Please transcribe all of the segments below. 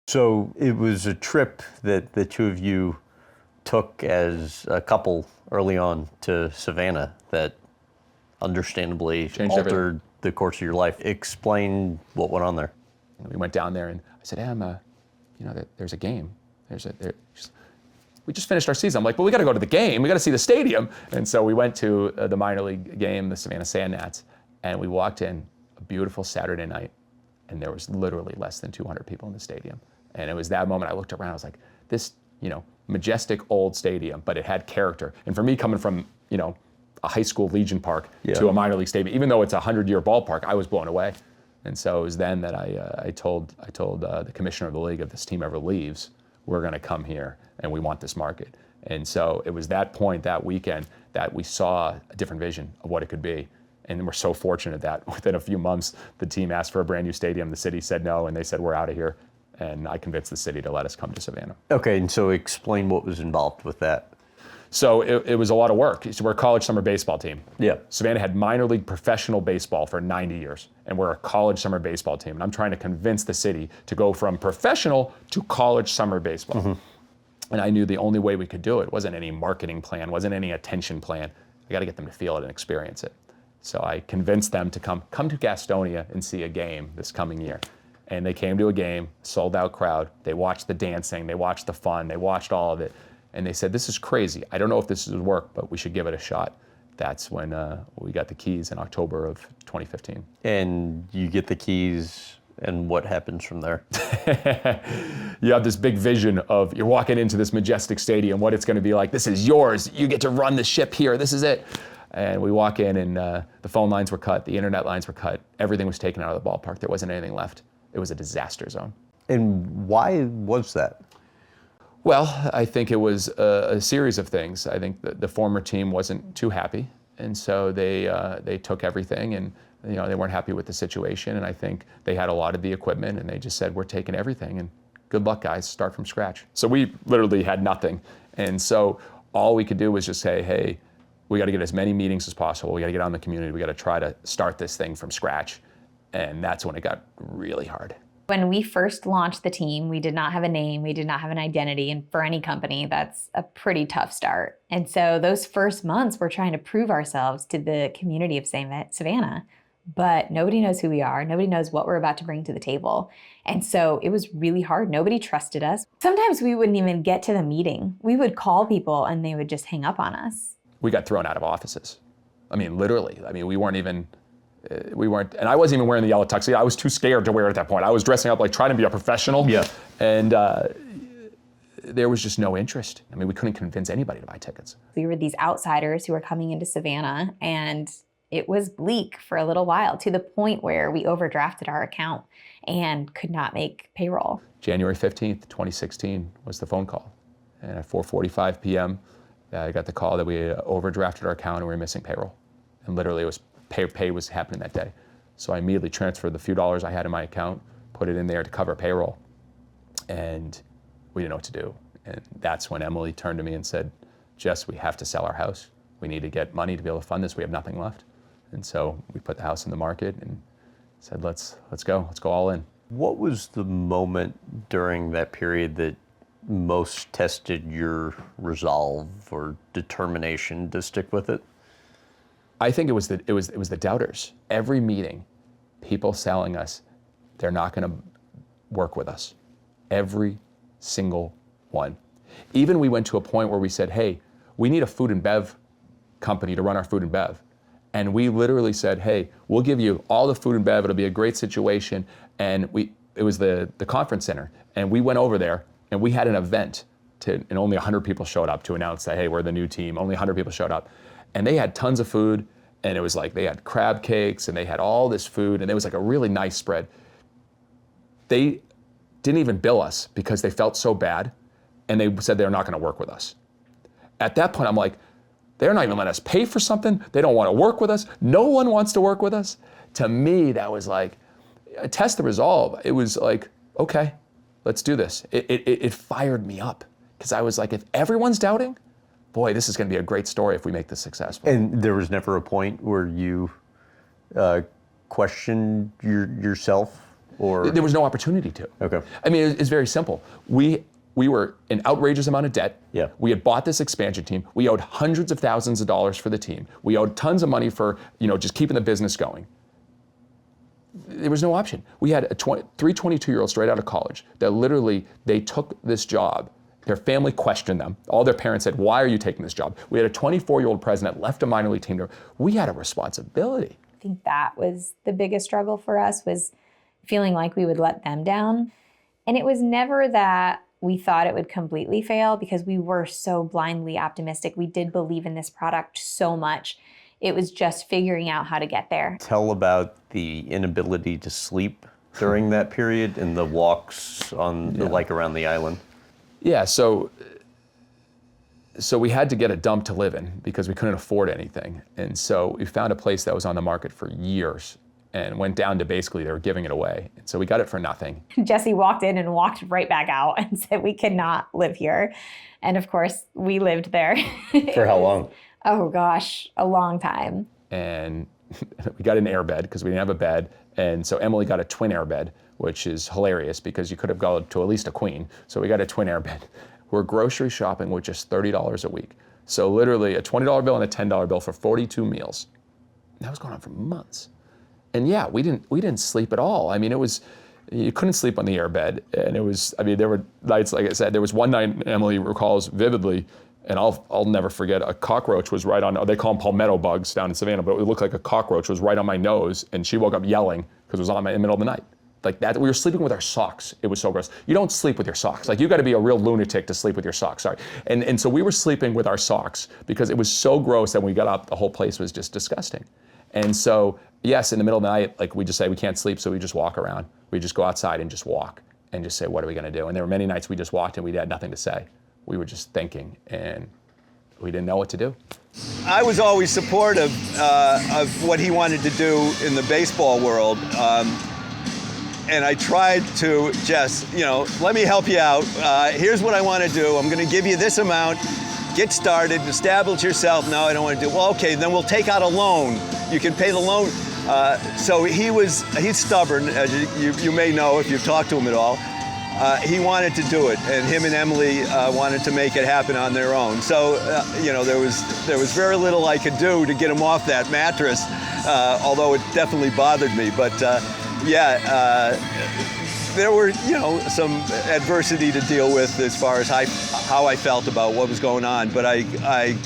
So it was a trip that the two of you took as a couple early on to Savannah that understandably Changed everything. altered the course of your life. Explain what went on there. We went down there and I said, Em, there's a game. We just finished our season. I'm like, well, we got to go to the game. We got to see the stadium. And so we went to the minor league game, the Savannah Sand Gnats, and we walked in a beautiful Saturday night, and there was literally less than 200 people in the stadium. And it was that moment I looked around, I was like, this, majestic old stadium, but it had character. And for me, coming from, a high school Legion Park to a minor league stadium, even though it's a 100-year ballpark, I was blown away. And so it was then that I told the commissioner of the league, if this team ever leaves, we're going to come here and we want this market. And so it was that point, that weekend, that we saw a different vision of what it could be. And we're so fortunate that within a few months, the team asked for a brand new stadium. The city said no, and they said, we're out of here. And I convinced the city to let us come to Savannah. Okay, and so explain what was involved with that. So it was a lot of work. So we're a college summer baseball team. Yeah. Savannah had minor league professional baseball for 90 years, and we're a college summer baseball team. And I'm trying to convince the city to go from professional to college summer baseball. Mm-hmm. And I knew the only way we could do it wasn't any marketing plan, wasn't any attention plan. I got to get them to feel it and experience it. So I convinced them to come to Gastonia and see a game this coming year. And they came to a game, sold out crowd. They watched the dancing, they watched the fun, they watched all of it. And they said, this is crazy. I don't know if this would work, but we should give it a shot. That's when we got the keys in October of 2015. And you get the keys, and what happens from there? You have this big vision of you're walking into this majestic stadium, what it's going to be like. This is yours. You get to run the ship here. This is it. And we walk in, and the phone lines were cut. The internet lines were cut. Everything was taken out of the ballpark. There wasn't anything left. It was a disaster zone. And why was that? Well, I think it was a series of things. I think the former team wasn't too happy, and so they took everything, and they weren't happy with the situation. And I think they had a lot of the equipment, and they just said, "We're taking everything, and good luck, guys. Start from scratch." So we literally had nothing, and so all we could do was just say, "Hey, we got to get as many meetings as possible. We got to get out in the community. We got to try to start this thing from scratch," and that's when it got really hard. When we first launched the team, we did not have a name, we did not have an identity, and for any company, that's a pretty tough start. And so those first months, we're trying to prove ourselves to the community of Savannah, but nobody knows who we are, nobody knows what we're about to bring to the table. And so it was really hard. Nobody trusted us. Sometimes we wouldn't even get to the meeting. We would call people and they would just hang up on us. We got thrown out of offices. I mean, literally. I mean, we weren't, and I wasn't even wearing the yellow tuxedo. I was too scared to wear it at that point. I was dressing up like trying to be a professional. Yeah. And there was just no interest. I mean, we couldn't convince anybody to buy tickets. We were these outsiders who were coming into Savannah, and it was bleak for a little while, to the point where we overdrafted our account and could not make payroll. January 15th, 2016 was the phone call. And at 4:45 p.m., I got the call that we overdrafted our account and we were missing payroll. And literally it was pay was happening that day. So I immediately transferred the few dollars I had in my account, put it in there to cover payroll, and we didn't know what to do. And that's when Emily turned to me and said, Jess, we have to sell our house. We need to get money to be able to fund this. We have nothing left. And so we put the house in the market and said, let's go all in. What was the moment during that period that most tested your resolve or determination to stick with it? I think it was the doubters. Every meeting, people selling us, they're not going to work with us. Every single one. Even we went to a point where we said, hey, we need a food and bev company to run our food and bev. And we literally said, hey, we'll give you all the food and bev. It'll be a great situation. And it was the conference center. And we went over there and we had an event and only 100 people showed up to announce that, hey, we're the new team. Only 100 people showed up. And they had tons of food, and it was like they had crab cakes, and they had all this food, and it was like a really nice spread. They didn't even bill us because they felt so bad, and they said they're not gonna work with us. At that point, I'm like, they're not even letting us pay for something. They don't wanna work with us. No one wants to work with us. To me, that was like, a test of resolve. It was like, okay, let's do this. It fired me up, because I was like, if everyone's doubting, boy, this is going to be a great story if we make this successful. And there was never a point where you questioned yourself or? There was no opportunity to. Okay. I mean, it's very simple. We were an outrageous amount of debt. Yeah. We had bought this expansion team. We owed hundreds of thousands of dollars for the team. We owed tons of money for, just keeping the business going. There was no option. We had three 22-year-olds straight out of college that literally, they took this job. Their family questioned them. All their parents said, why are you taking this job? We had a 24-year-old president, left a minor league team. We had a responsibility. I think that was the biggest struggle for us, was feeling like we would let them down. And it was never that we thought it would completely fail, because we were so blindly optimistic. We did believe in this product so much. It was just figuring out how to get there. Tell about the inability to sleep during that period and the walks on like around the island. Yeah, so we had to get a dump to live in because we couldn't afford anything. And so we found a place that was on the market for years and went down to basically they were giving it away. And so we got it for nothing. Jesse walked in and walked right back out and said, we cannot live here. And of course, we lived there. For how long? Oh gosh, a long time. And we got an air bed because we didn't have a bed. And so Emily got a twin air bed, which is hilarious because you could have gone to at least a queen. So we got a twin air bed. We're grocery shopping with just $30 a week. So literally a $20 bill and a $10 bill for 42 meals. That was going on for months. And yeah, we didn't sleep at all. I mean, you couldn't sleep on the air bed. And there were nights, like I said, there was one night Emily recalls vividly, and I'll never forget, a cockroach was right on, they call them palmetto bugs down in Savannah, but it looked like a cockroach was right on my nose, and she woke up yelling because it was in the middle of the night. Like that, we were sleeping with our socks. It was so gross. You don't sleep with your socks. Like you gotta be a real lunatic to sleep with your socks, sorry. And so we were sleeping with our socks because it was so gross that when we got up, the whole place was just disgusting. And so, yes, in the middle of the night, like we just say we can't sleep, so we just walk around. We just go outside and just walk and just say, what are we gonna do? And there were many nights we just walked and we had nothing to say. We were just thinking and we didn't know what to do. I was always supportive of what he wanted to do in the baseball world. And I tried to just, let me help you out. Here's what I want to do. I'm going to give you this amount. Get started, establish yourself. No, I don't want to do. Well, okay, then we'll take out a loan. You can pay the loan. So he's stubborn, as you may know if you've talked to him at all. He wanted to do it, and him and Emily wanted to make it happen on their own. So, there was very little I could do to get him off that mattress, although it definitely bothered me. But there were, some adversity to deal with as far as how I felt about what was going on. But I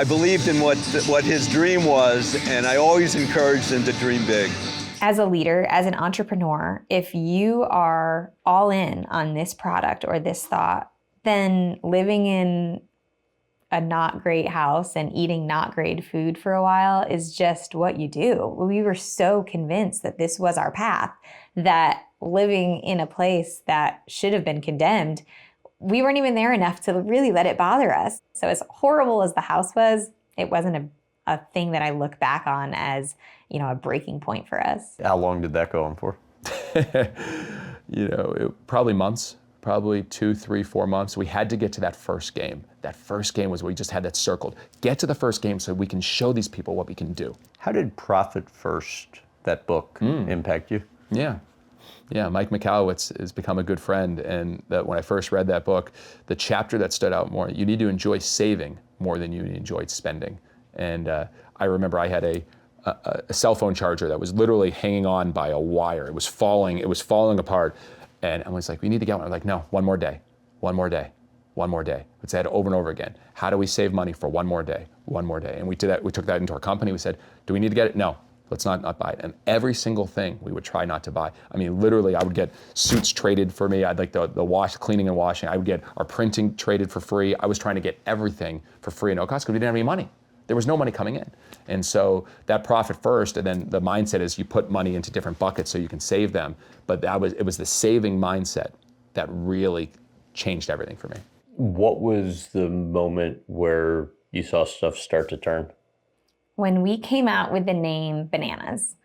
believed in what his dream was, and I always encouraged him to dream big. As a leader, as an entrepreneur, if you are all in on this product or this thought, then living in a not great house and eating not great food for a while is just what you do. We were so convinced that this was our path, that living in a place that should have been condemned, we weren't even there enough to really let it bother us. So as horrible as the house was, it wasn't a thing that I look back on as, a breaking point for us. How long did that go on for? Probably months, probably 2, 3, 4 months. We had to get to that first game. That first game was where we just had that circled. Get to the first game so we can show these people what we can do. How did Profit First, that book, impact you? Yeah, Mike Michalowicz has become a good friend, and when I first read that book, the chapter that stood out more, you need to enjoy saving more than you enjoyed spending. And I remember I had a cell phone charger that was literally hanging on by a wire. It was falling apart. And I was like, we need to get one. I'm like, no, one more day. We'd say it over and over again. How do we save money for one more day? And we did that. We took that into our company. We said, do we need to get it? No, let's not buy it. And every single thing we would try not to buy. I mean, literally, I would get suits traded for me. I'd like the cleaning and washing. I would get our printing traded for free. I was trying to get everything for free at no cost because we didn't have any money. There was no money coming in. And so that Profit First, and then the mindset is you put money into different buckets so you can save them. But it was the saving mindset that really changed everything for me. What was the moment where you saw stuff start to turn? When we came out with the name Bananas,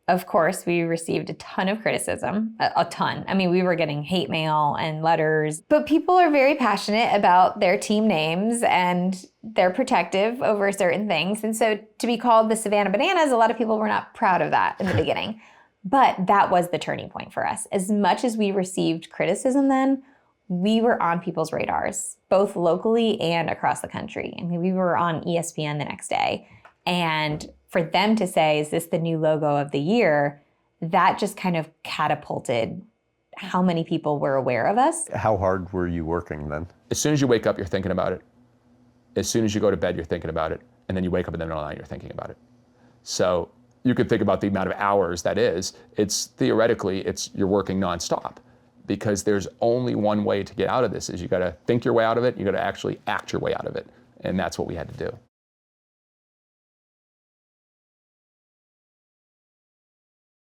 of course, we received a ton of criticism, a ton. I mean, we were getting hate mail and letters, but people are very passionate about their team names and they're protective over certain things. And so to be called the Savannah Bananas, a lot of people were not proud of that in the beginning. But that was the turning point for us. As much as we received criticism then, we were on people's radars, both locally and across the country. I mean, we were on ESPN the next day. And for them to say, is this the new logo of the year? That just kind of catapulted how many people were aware of us. How hard were you working then? As soon as you wake up, you're thinking about it. As soon as you go to bed, you're thinking about it. And then you wake up in the middle of the night, you're thinking about it. So you could think about the amount of hours that is. It's theoretically, you're working nonstop, because there's only one way to get out of this. Is you got to think your way out of it. You got to actually act your way out of it. And that's what we had to do.